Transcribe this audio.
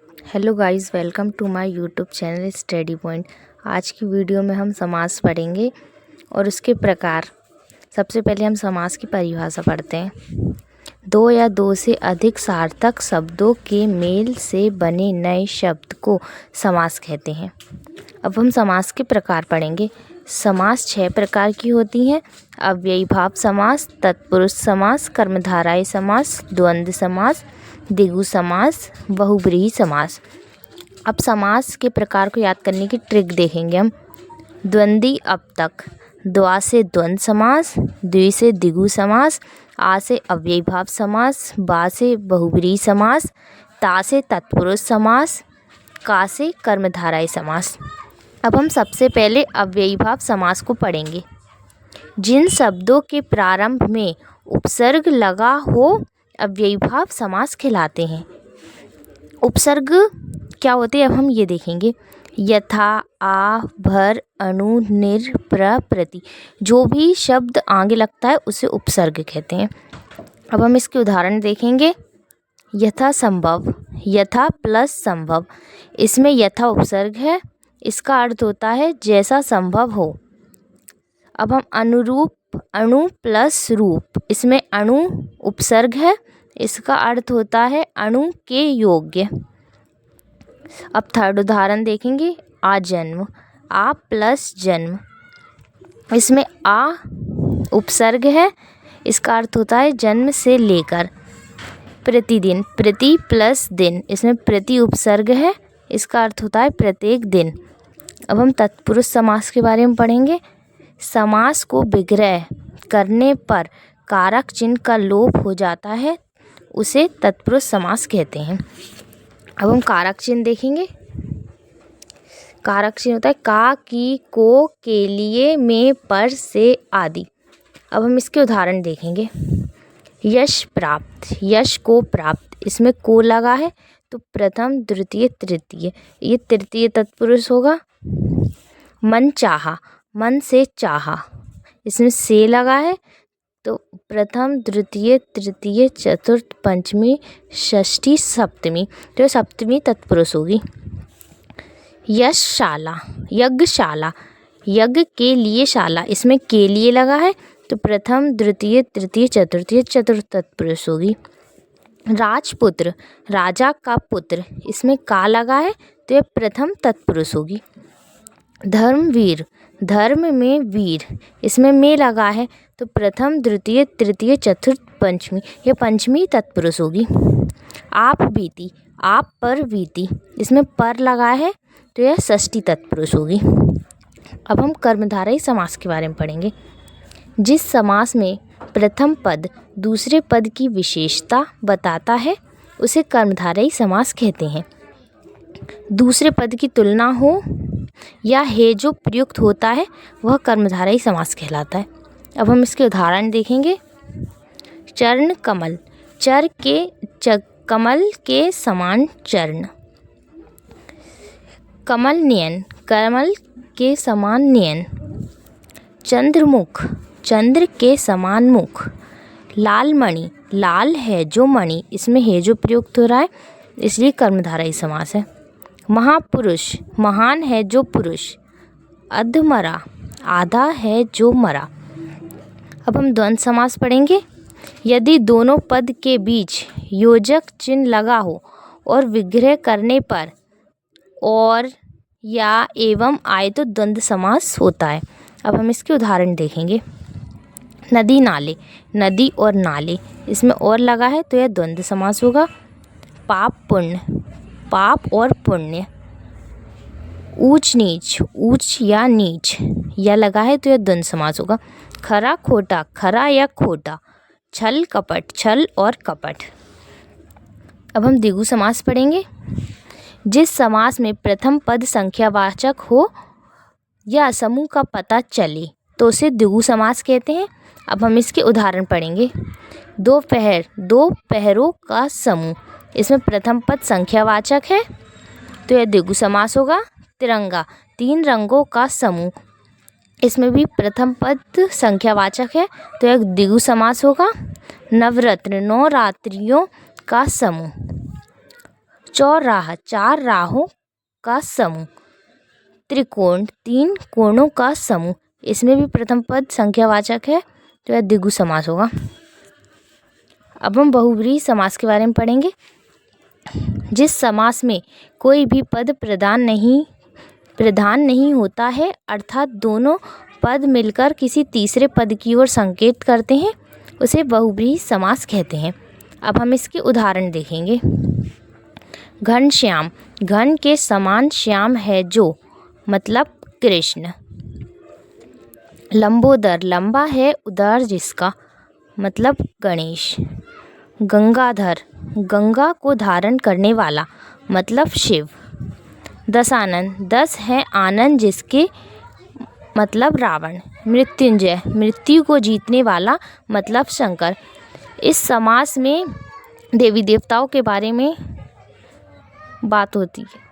Hello guys, welcome to my YouTube channel study point. आज की video में हम समास पढ़ेंगे और उसके प्रकार। सबसे पहले हम समास की परिभाषा पढ़ते हैं। दो या दो से अधिक सार्थक शब्दों के मेल से बने नए शब्द को समास कहते हैं। अब हम समास के प्रकार पढ़ेंगे। समास 6 प्रकार की होती हैं। अव्ययीभाव समास, तत्पुरुष समास, कर्मधारय समास, द्वंद्व समास, द्विगु समास, बहुब्रीहि समास। अब समास के प्रकार को याद करने की ट्रिक देखेंगे हम। द्वंद्वी अब तक। द्वा से द्वंद्व समास, द्वि से द्विगु समास, आ से अव्ययीभाव समास, बा से बहुब्रीहि समास, ता से तत्पुरुष समास, का से कर्मधारय समास। अब हम सबसे पहले अव्ययीभाव समास को पढ़ेंगे। जिन शब्दों के प्रारंभ में उपसर्ग लगा हो अव्ययीभाव समास कहलाते हैं। उपसर्ग क्या होते हैं अब हम ये देखेंगे। यथा, आ, भर, अणु, निर, प्र, प्रति, जो भी शब्द आगे लगता है उसे उपसर्ग कहते हैं। अब हम इसके उदाहरण देखेंगे। यथा संभव, यथा प्लस संभव, इसमें यथा उपसर्ग है, इसका अर्थ होता है जैसा संभव हो। अब हम अनुरूप, अणु प्लस रूप, इसमें अणु उपसर्ग है, इसका अर्थ होता है अणु के योग्य। अब थर्ड उदाहरण देखेंगे। आजन्म, आ प्लस जन्म, इसमें आ उपसर्ग है, इसका अर्थ होता है जन्म से लेकर। प्रतिदिन, प्रति प्लस दिन, इसमें प्रति उपसर्ग है, इसका अर्थ होता है प्रत्येक दिन। अब हम तत्पुरुष समास के बारे में पढ़ेंगे। समास को विग्रह करने पर कारक चिन्ह का लोप हो जाता है, उसे तत्पुरुष समास कहते हैं। अब हम कारक चिन्ह देखेंगे। कारक चिन्ह होता है का, की, को, के लिए, में, पर, से आदि। अब हम इसके उदाहरण देखेंगे। यश प्राप्त, यश को प्राप्त, इसमें को लगा है तो प्रथम, द्वितीय, तृतीय, ये तृतीय तत्पुरुष होगा। मन चाहा, मन से चाहा, इसमें से लगा है तो प्रथम, द्वितीय, तृतीय, चतुर्थ, पंचमी, षष्ठी, सप्तमी, तो सप्तमी तत्पुरुष होगी। यशशाला, यज्ञशाला, यज्ञ के लिए शाला, इसमें के लिए लगा है तो प्रथम, द्वितीय, तृतीय, चतुर्थी, चतुर्थ तत्पुरुष होगी। राजपुत्र, राजा का पुत्र, इसमें का लगा है तो यह प्रथम तत्पुरुष होगी। धर्मवीर, धर्म में वीर, इसमें में लगा है तो प्रथम, द्वितीय, तृतीय, चतुर्थ, पंचमी, यह पंचमी तत्पुरुष होगी। आप बीती, आप पर बीती, इसमें पर लगा है तो यह षष्ठी तत्पुरुष होगी। अब हम कर्मधारय समास के बारे में पढ़ेंगे। जिस समास में प्रथम पद दूसरे पद की विशेषता बताता है उसे कर्मधारय समास कहते हैं। दूसरे पद की तुलना हो या है जो प्रयुक्त होता है वह कर्मधारय समास कहलाता है। अब हम इसके उदाहरण देखेंगे। चरण कमल, चर के कमल के समान चरण। कमल नयन, कमल के समान नयन। चंद्रमुख, चंद्र के समान मुख। लाल मणि, लाल है जो मणि, इसमें है जो प्रयुक्त हो रहा है इसलिए कर्मधारय समास है। महापुरुष, महान है जो पुरुष। अधमरा, आधा है जो मरा। अब हम द्वंद्व समास पढ़ेंगे। यदि दोनों पद के बीच योजक चिन्ह लगा हो और विग्रह करने पर और या एवं आए तो द्वंद्व समास होता है। अब हम इसके उदाहरण देखेंगे। नदी नाले, नदी और नाले, इसमें और लगा है तो यह द्वंद्व समास होगा। पाप पुण्य, पाप और पुण्य। ऊंच नीच, ऊंच या नीच, यह लगा है तो यह द्वंद्व समास होगा। खरा खोटा, खरा या खोटा। छल कपट, छल और कपट। अब हम द्विगु समास पढ़ेंगे। जिस समास में प्रथम पद संख्यावाचक हो या समूह का पता चले तो उसे द्विगु समास कहते हैं। अब हम इसके उदाहरण पढ़ेंगे। दोपहर, दो पहरों का समूह, इसमें प्रथम पद संख्यावाचक है तो यह द्विगु समास होगा। तिरंगा, 3 रंगों का समूह, इसमें भी प्रथम पद संख्यावाचक है तो यह द्विगु समास होगा। नवरत्न, 9 रात्रियों का समूह। चौराहा 4 राहों का समूह। त्रिकोण 3 कोणों का समूह। इसमें भी प्रथम पद संख्यावाचक है तो यह द्विगु समास होगा। अब हम बहुव्रीहि समास के बारे में पढ़ेंगे। जिस समास में कोई भी पद प्रधान नहीं होता है, अर्थात दोनों पद मिलकर किसी तीसरे पद की ओर संकेत करते हैं, उसे बहुव्रीहि समास कहते हैं। अब हम इसके उदाहरण देखेंगे। घनश्याम, घन के समान श्याम है जो, मतलब कृष्ण। लंबोदर, लंबा है उदर जिसका, मतलब गणेश। गंगाधर, गंगा को धारण करने वाला, मतलब शिव। दशानन, 10 है आनंद जिसके, मतलब रावण। मृत्युंजय, मृत्यु को जीतने वाला, मतलब शंकर। इस समास में देवी देवताओं के बारे में बात होती है।